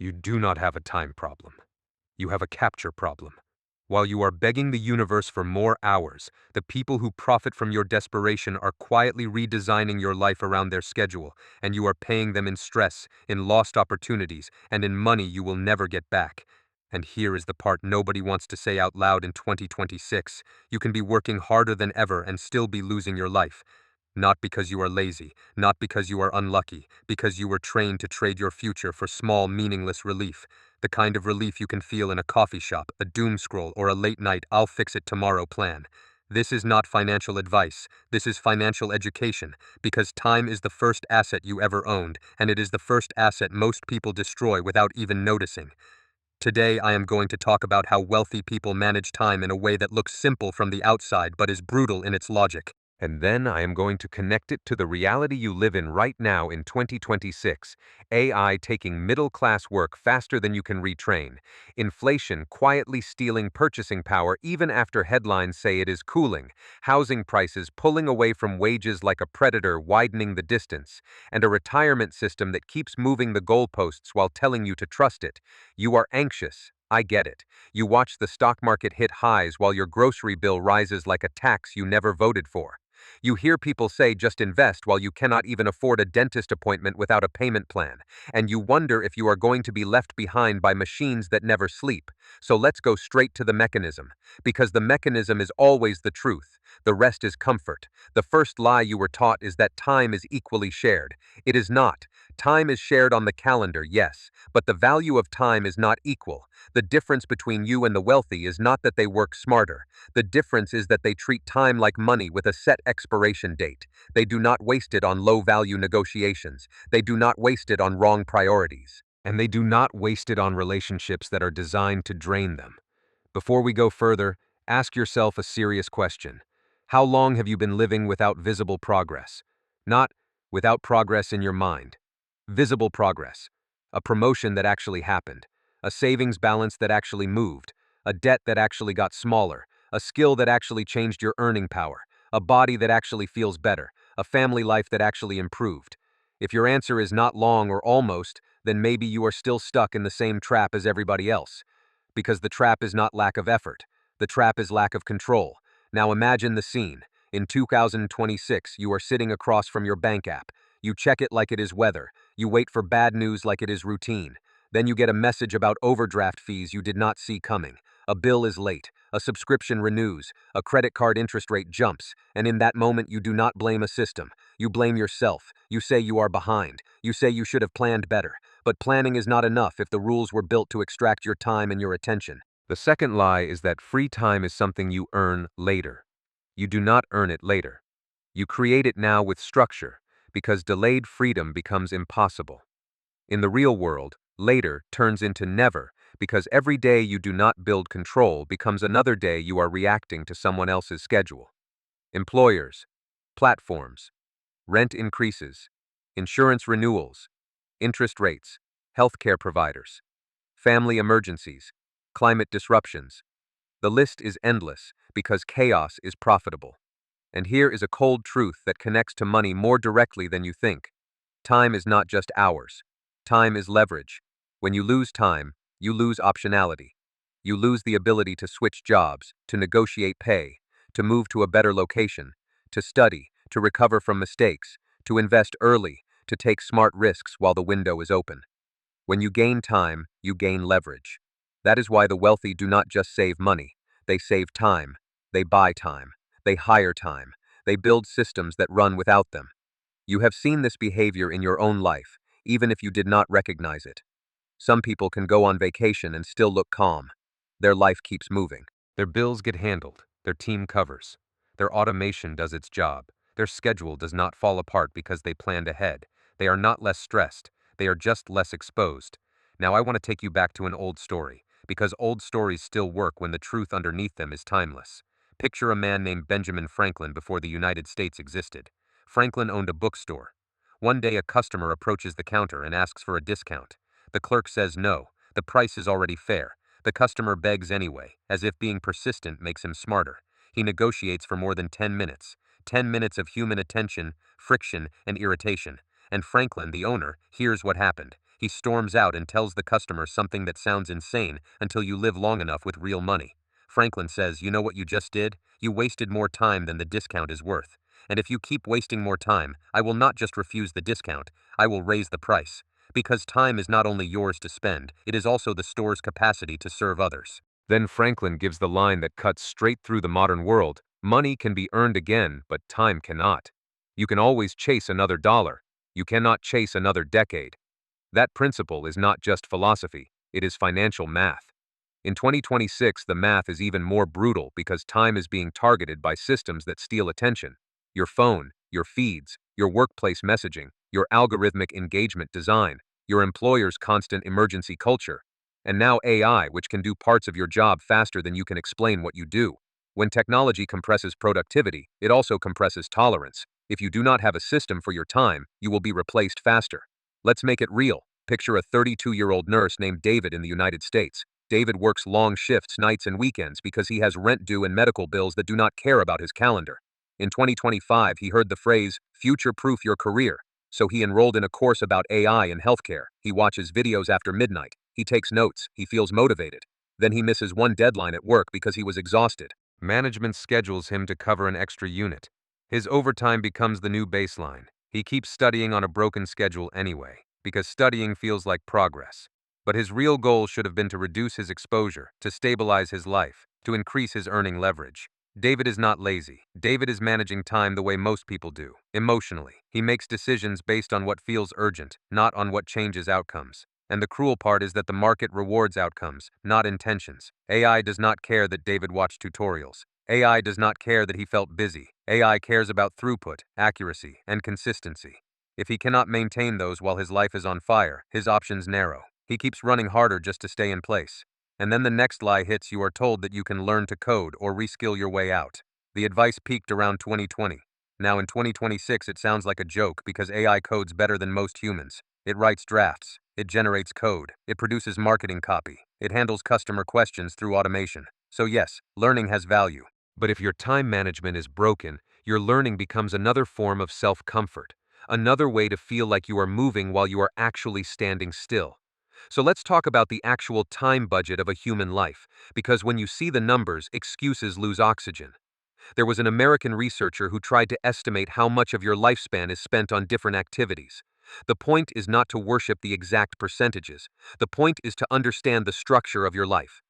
You do not have a time problem. You have a capture problem. While you are begging the universe for more hours, the people who profit from your desperation are quietly redesigning your life around their schedule, and you are paying them in stress, in lost opportunities, and in money you will never get back. And here is the part nobody wants to say out loud in 2026. You can be working harder than ever and still be losing your life. Not because you are lazy, not because you are unlucky, because you were trained to trade your future for small, meaningless relief. The kind of relief you can feel in a coffee shop, a doom scroll, or a late night I'll fix it tomorrow plan. This is not financial advice, this is financial education, because time is the first asset you ever owned, and it is the first asset most people destroy without even noticing. Today I am going to talk about how wealthy people manage time in a way that looks simple from the outside but is brutal in its logic. And then I am going to connect it to the reality you live in right now in 2026. AI taking middle-class work faster than you can retrain. Inflation quietly stealing purchasing power even after headlines say it is cooling. Housing prices pulling away from wages like a predator widening the distance. And a retirement system that keeps moving the goalposts while telling you to trust it. You are anxious. I get it. You watch the stock market hit highs while your grocery bill rises like a tax you never voted for. You hear people say just invest while you cannot even afford a dentist appointment without a payment plan, and you wonder if you are going to be left behind by machines that never sleep. So let's go straight to the mechanism, because the mechanism is always the truth. The rest is comfort. The first lie you were taught is that time is equally shared. It is not. Time is shared on the calendar, yes, but the value of time is not equal. The difference between you and the wealthy is not that they work smarter. The difference is that they treat time like money with a set expiration date. They do not waste it on low-value negotiations. They do not waste it on wrong priorities. And they do not waste it on relationships that are designed to drain them. Before we go further, ask yourself a serious question. How long have you been living without visible progress? Not without progress in your mind. Visible progress. A promotion that actually happened. A savings balance that actually moved. A debt that actually got smaller. A skill that actually changed your earning power. A body that actually feels better. A family life that actually improved. If your answer is not long or almost, then maybe you are still stuck in the same trap as everybody else. Because the trap is not lack of effort. The trap is lack of control. Now imagine the scene. In 2026, you are sitting across from your bank app. You check it like it is weather. You wait for bad news like it is routine. Then you get a message about overdraft fees you did not see coming. A bill is late. A subscription renews. A credit card interest rate jumps. And in that moment, you do not blame a system. You blame yourself. You say you are behind. You say you should have planned better. But planning is not enough if the rules were built to extract your time and your attention. The second lie is that free time is something you earn later. You do not earn it later. You create it now with structure, because delayed freedom becomes impossible. In the real world, later turns into never, because every day you do not build control becomes another day you are reacting to someone else's schedule. Employers, platforms, rent increases, insurance renewals, interest rates, healthcare providers, family emergencies, climate disruptions. The list is endless because chaos is profitable. And here is a cold truth that connects to money more directly than you think. Time is not just hours. Time is leverage. When you lose time, you lose optionality. You lose the ability to switch jobs, to negotiate pay, to move to a better location, to study, to recover from mistakes, to invest early, to take smart risks while the window is open. When you gain time, you gain leverage. That is why the wealthy do not just save money. They save time. They buy time. They hire time. They build systems that run without them. You have seen this behavior in your own life, even if you did not recognize it. Some people can go on vacation and still look calm. Their life keeps moving. Their bills get handled. Their team covers. Their automation does its job. Their schedule does not fall apart because they planned ahead. They are not less stressed. They are just less exposed. Now I want to take you back to an old story, because old stories still work when the truth underneath them is timeless. Picture a man named Benjamin Franklin before the United States existed. Franklin owned a bookstore. One day a customer approaches the counter and asks for a discount. The clerk says no, the price is already fair. The customer begs anyway, as if being persistent makes him smarter. He negotiates for more than 10 minutes. 10 minutes of human attention, friction, and irritation. And Franklin, the owner, hears what happened. He storms out and tells the customer something that sounds insane until you live long enough with real money. Franklin says, "You know what you just did? You wasted more time than the discount is worth. And if you keep wasting more time, I will not just refuse the discount, I will raise the price. Because time is not only yours to spend, it is also the store's capacity to serve others." Then Franklin gives the line that cuts straight through the modern world: money can be earned again, but time cannot. You can always chase another dollar. You cannot chase another decade. That principle is not just philosophy, it is financial math. In 2026, the math is even more brutal because time is being targeted by systems that steal attention. Your phone, your feeds, your workplace messaging, your algorithmic engagement design, your employer's constant emergency culture, and now AI, which can do parts of your job faster than you can explain what you do. When technology compresses productivity, it also compresses tolerance. If you do not have a system for your time, you will be replaced faster. Let's make it real. Picture a 32-year-old nurse named David in the United States. David works long shifts, nights and weekends because he has rent due and medical bills that do not care about his calendar. In 2025, he heard the phrase, "future-proof your career." So he enrolled in a course about AI and healthcare. He watches videos after midnight. He takes notes. He feels motivated. Then he misses one deadline at work because he was exhausted. Management schedules him to cover an extra unit. His overtime becomes the new baseline. He keeps studying on a broken schedule anyway, because studying feels like progress. But his real goal should have been to reduce his exposure, to stabilize his life, to increase his earning leverage. David is not lazy. David is managing time the way most people do, emotionally. He makes decisions based on what feels urgent, not on what changes outcomes. And the cruel part is that the market rewards outcomes, not intentions. AI does not care that David watched tutorials. AI does not care that he felt busy. AI cares about throughput, accuracy, and consistency. If he cannot maintain those while his life is on fire, his options narrow. He keeps running harder just to stay in place. And then the next lie hits: you are told that you can learn to code or reskill your way out. The advice peaked around 2020. Now in 2026 it sounds like a joke because AI codes better than most humans. It writes drafts. It generates code. It produces marketing copy. It handles customer questions through automation. So yes, learning has value. But if your time management is broken, your learning becomes another form of self-comfort, another way to feel like you are moving while you are actually standing still. So let's talk about the actual time budget of a human life, because when you see the numbers, excuses lose oxygen. There was an American researcher who tried to estimate how much of your lifespan is spent on different activities. The point is not to worship the exact percentages. The point is to understand the structure of your life.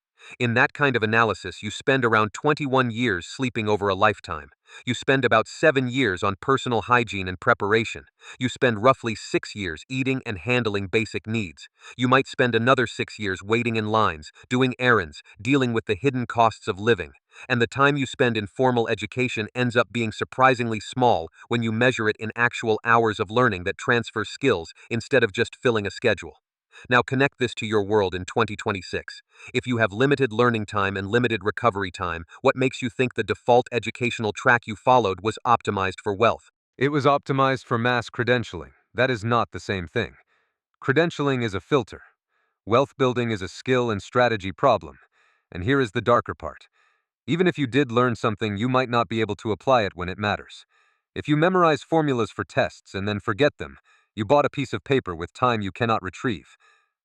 In that kind of analysis, you spend around 21 years sleeping over a lifetime. You spend about 7 years on personal hygiene and preparation. You spend roughly 6 years eating and handling basic needs. You might spend another 6 years waiting in lines, doing errands, dealing with the hidden costs of living. And the time you spend in formal education ends up being surprisingly small when you measure it in actual hours of learning that transfer skills instead of just filling a schedule. Now connect this to your world in 2026. If you have limited learning time and limited recovery time, what makes you think the default educational track you followed was optimized for wealth? It was optimized for mass credentialing. That is not the same thing. Credentialing is a filter. Wealth building is a skill and strategy problem. And here is the darker part. Even if you did learn something, you might not be able to apply it when it matters. If you memorize formulas for tests and then forget them, you bought a piece of paper with time you cannot retrieve.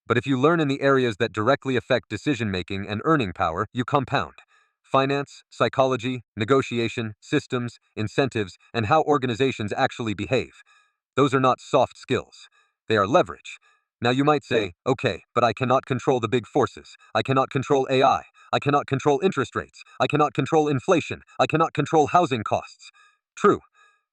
But if you learn in the areas that directly affect decision-making and earning power, you compound. Finance, psychology, negotiation, systems, incentives, and how organizations actually behave. Those are not soft skills. They are leverage. Now you might say, okay, but I cannot control the big forces. I cannot control AI. I cannot control interest rates. I cannot control inflation. I cannot control housing costs. True.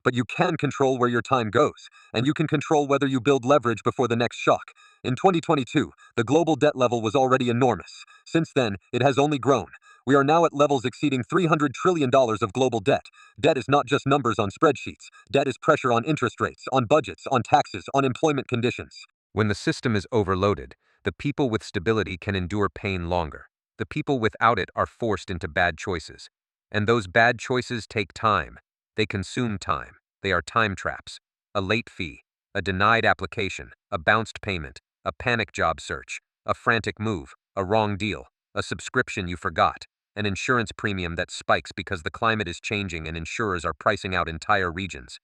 But you can control where your time goes, and you can control whether you build leverage before the next shock. In 2022, the global debt level was already enormous. Since then, it has only grown. We are now at levels exceeding $300 trillion of global debt. Debt is not just numbers on spreadsheets. Debt is pressure on interest rates, on budgets, on taxes, on employment conditions. When the system is overloaded, the people with stability can endure pain longer. The people without it are forced into bad choices. And those bad choices take time. They consume time. They are time traps. A late fee, a denied application, a bounced payment, a panic job search, a frantic move, a wrong deal, a subscription you forgot, an insurance premium that spikes because the climate is changing and insurers are pricing out entire regions.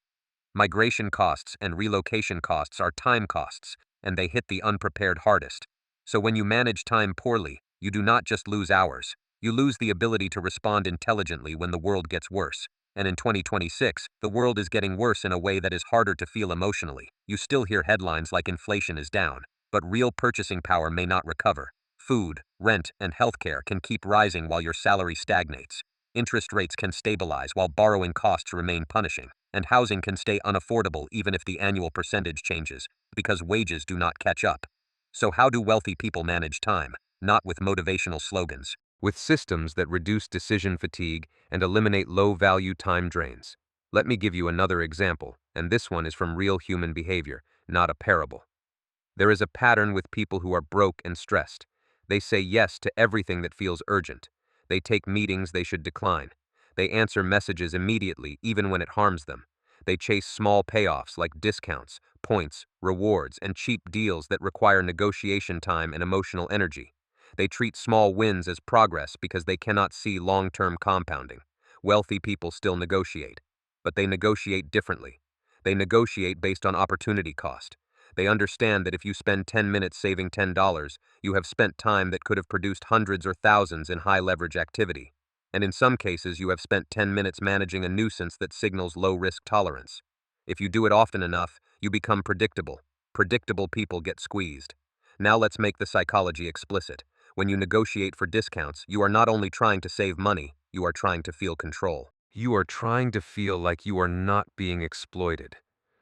Migration costs and relocation costs are time costs. and they hit the unprepared hardest. So when you manage time poorly, you do not just lose hours, you lose the ability to respond intelligently when the world gets worse. And in 2026, the world is getting worse in a way that is harder to feel emotionally. You still hear headlines like inflation is down, but real purchasing power may not recover. Food, rent, and healthcare can keep rising while your salary stagnates. Interest rates can stabilize while borrowing costs remain punishing, and housing can stay unaffordable even if the annual percentage changes, because wages do not catch up. So how do wealthy people manage time? Not with motivational slogans. With systems that reduce decision fatigue and eliminate low-value time drains. Let me give you another example, and this one is from real human behavior, not a parable. There is a pattern with people who are broke and stressed. They say yes to everything that feels urgent. They take meetings they should decline. They answer messages immediately, even when it harms them. They chase small payoffs like discounts, points, rewards, and cheap deals that require negotiation time and emotional energy. They treat small wins as progress because they cannot see long-term compounding. Wealthy people still negotiate, but they negotiate differently. They negotiate based on opportunity cost. They understand that if you spend 10 minutes saving $10, you have spent time that could have produced hundreds or thousands in high-leverage activity. And in some cases, you have spent 10 minutes managing a nuisance that signals low-risk tolerance. If you do it often enough, you become predictable. Predictable people get squeezed. Now let's make the psychology explicit. When you negotiate for discounts, you are not only trying to save money, you are trying to feel control. You are trying to feel like you are not being exploited.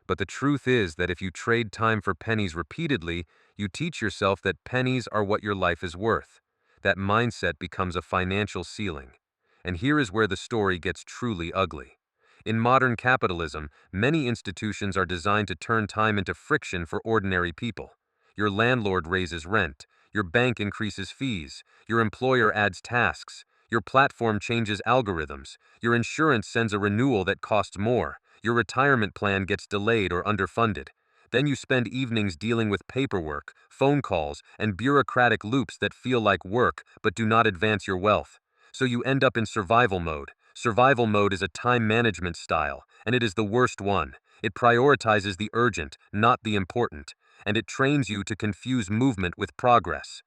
But the truth is that if you trade time for pennies repeatedly, you teach yourself that pennies are what your life is worth. That mindset becomes a financial ceiling. And here is where the story gets truly ugly. In modern capitalism, many institutions are designed to turn time into friction for ordinary people. Your landlord raises rent, your bank increases fees, your employer adds tasks, your platform changes algorithms, your insurance sends a renewal that costs more, your retirement plan gets delayed or underfunded. Then you spend evenings dealing with paperwork, phone calls, and bureaucratic loops that feel like work but do not advance your wealth. So you end up in survival mode. Survival mode is a time management style, and it is the worst one. It prioritizes the urgent, not the important, and it trains you to confuse movement with progress.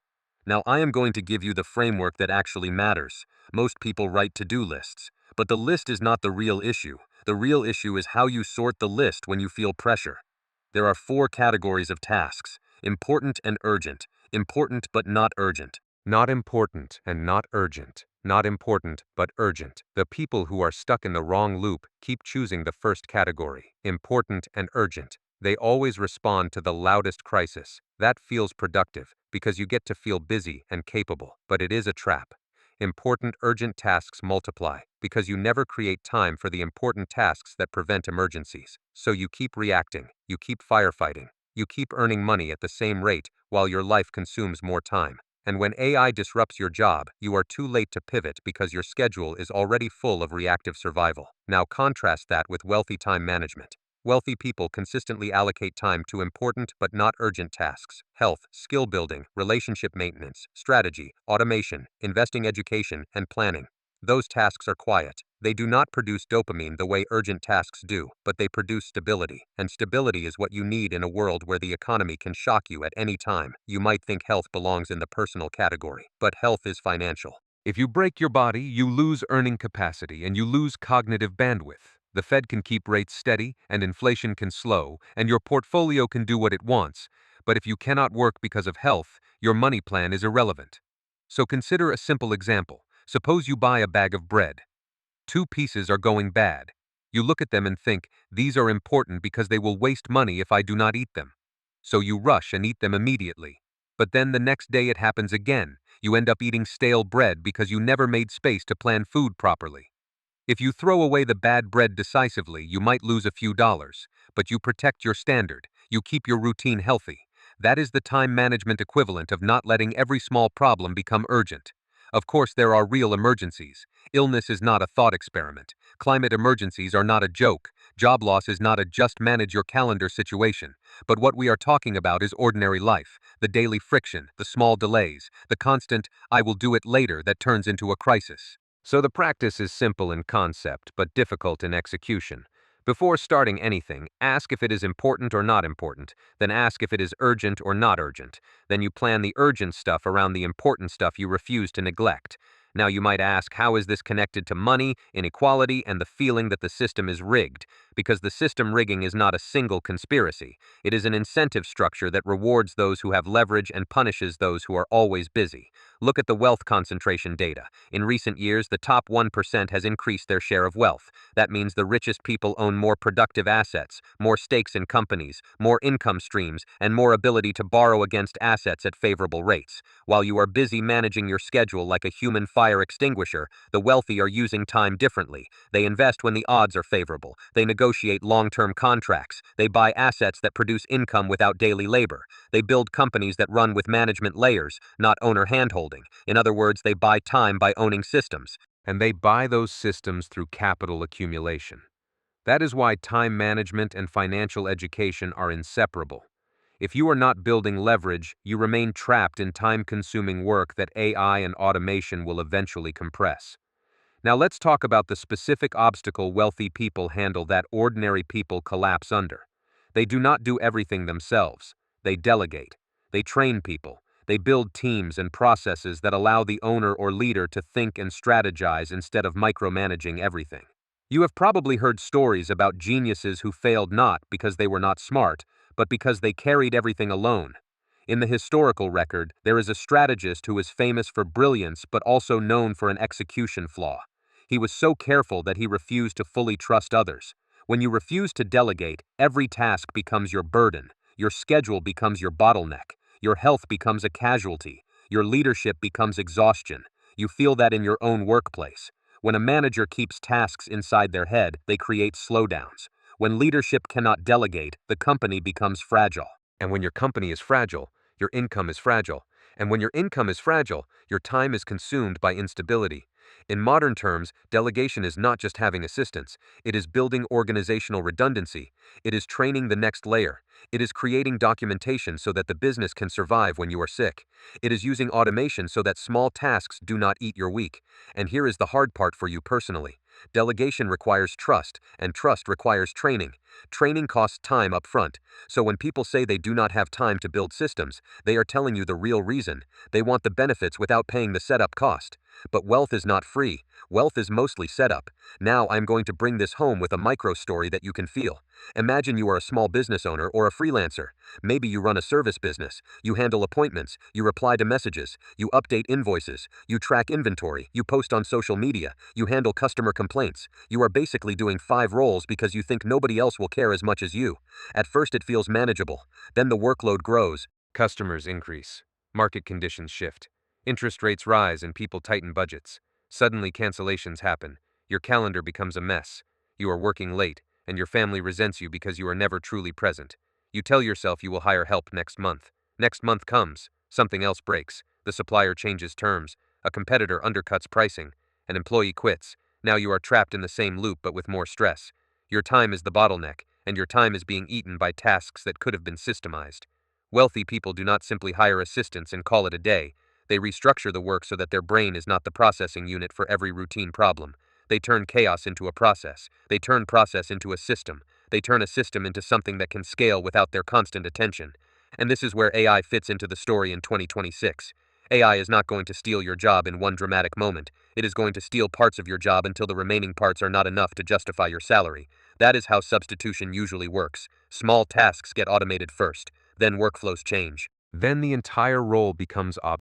Now I am going to give you the framework that actually matters. Most people write to-do lists, but the list is not the real issue. The real issue is how you sort the list when you feel pressure. There are 4 categories of tasks: important and urgent, important but not urgent. Not important and not urgent. Not important but urgent. The people who are stuck in the wrong loop keep choosing the first category, important and urgent. They always respond to the loudest crisis. That feels productive because you get to feel busy and capable, but it is a trap. Important urgent tasks multiply because you never create time for the important tasks that prevent emergencies. So you keep reacting, you keep firefighting, you keep earning money at the same rate while your life consumes more time. And when AI disrupts your job, you are too late to pivot because your schedule is already full of reactive survival. Now contrast that with wealthy time management. Wealthy people consistently allocate time to important but not urgent tasks: health, skill building, relationship maintenance, strategy, automation, investing, education, and planning. Those tasks are quiet. They do not produce dopamine the way urgent tasks do, but they produce stability. And stability is what you need in a world where the economy can shock you at any time. You might think health belongs in the personal category, but health is financial. If you break your body, you lose earning capacity and you lose cognitive bandwidth. The Fed can keep rates steady and inflation can slow and your portfolio can do what it wants, but if you cannot work because of health, your money plan is irrelevant. So consider a simple example. Suppose you buy a bag of bread. 2 pieces are going bad. You look at them and think, these are important because they will waste money if I do not eat them. So you rush and eat them immediately. But then the next day it happens again. You end up eating stale bread because you never made space to plan food properly. If you throw away the bad bread decisively, you might lose a few dollars, but you protect your standard. You keep your routine healthy. That is the time management equivalent of not letting every small problem become urgent. Of course, there are real emergencies. Illness is not a thought experiment. Climate emergencies are not a joke. Job loss is not a just manage your calendar situation. But what we are talking about is ordinary life, the daily friction, the small delays, the constant, I will do it later that turns into a crisis. So the practice is simple in concept, but difficult in execution. Before starting anything, ask if it is important or not important, then ask if it is urgent or not urgent. Then you plan the urgent stuff around the important stuff you refuse to neglect. Now you might ask, how is this connected to money, inequality, and the feeling that the system is rigged? Because the system rigging is not a single conspiracy. It is an incentive structure that rewards those who have leverage and punishes those who are always busy. Look at the wealth concentration data. In recent years, the top 1% has increased their share of wealth. That means the richest people own more productive assets, more stakes in companies, more income streams, and more ability to borrow against assets at favorable rates. While you are busy managing your schedule like a human fire extinguisher, the wealthy are using time differently. They invest when the odds are favorable. They negotiate long-term contracts. They buy assets that produce income without daily labor. They build companies that run with management layers, not owner handholding. In other words, they buy time by owning systems. And they buy those systems through capital accumulation. That is why time management and financial education are inseparable. If you are not building leverage, you remain trapped in time-consuming work that AI and automation will eventually compress. Now let's talk about the specific obstacle wealthy people handle that ordinary people collapse under. They do not do everything themselves. They delegate. They train people. They build teams and processes that allow the owner or leader to think and strategize instead of micromanaging everything. You have probably heard stories about geniuses who failed not because they were not smart, but because they carried everything alone. In the historical record, there is a strategist who is famous for brilliance but also known for an execution flaw. He was so careful that he refused to fully trust others. When you refuse to delegate, every task becomes your burden, your schedule becomes your bottleneck, your health becomes a casualty, your leadership becomes exhaustion. You feel that in your own workplace. When a manager keeps tasks inside their head, they create slowdowns. When leadership cannot delegate, the company becomes fragile. And when your company is fragile, your income is fragile. And when your income is fragile, your time is consumed by instability. In modern terms, delegation is not just having assistants. It is building organizational redundancy. It is training the next layer. It is creating documentation so that the business can survive when you are sick. It is using automation so that small tasks do not eat your week. And here is the hard part for you personally. Delegation requires trust, and trust requires training. Training costs time up front. So when people say they do not have time to build systems, they are telling you the real reason. They want the benefits without paying the setup cost. But wealth is not free. Wealth is mostly setup. Now I'm going to bring this home with a micro story that you can feel. Imagine you are a small business owner or a freelancer. Maybe you run a service business. You handle appointments. You reply to messages. You update invoices. You track inventory. You post on social media. You handle customer complaints. You are basically doing 5 roles because you think nobody else will care as much as you. At first it feels manageable. Then the workload grows. Customers increase. Market conditions shift. Interest rates rise and people tighten budgets. Suddenly cancellations happen. Your calendar becomes a mess. You are working late, and your family resents you because you are never truly present. You tell yourself you will hire help next month. Next month comes. Something else breaks. The supplier changes terms. A competitor undercuts pricing. An employee quits. Now you are trapped in the same loop but with more stress. Your time is the bottleneck, and your time is being eaten by tasks that could have been systemized. Wealthy people do not simply hire assistants and call it a day. They restructure the work so that their brain is not the processing unit for every routine problem. They turn chaos into a process. They turn process into a system. They turn a system into something that can scale without their constant attention. And this is where AI fits into the story in 2026. AI is not going to steal your job in one dramatic moment. It is going to steal parts of your job until the remaining parts are not enough to justify your salary. That is how substitution usually works. Small tasks get automated first. Then workflows change. Then the entire role becomes obsolete.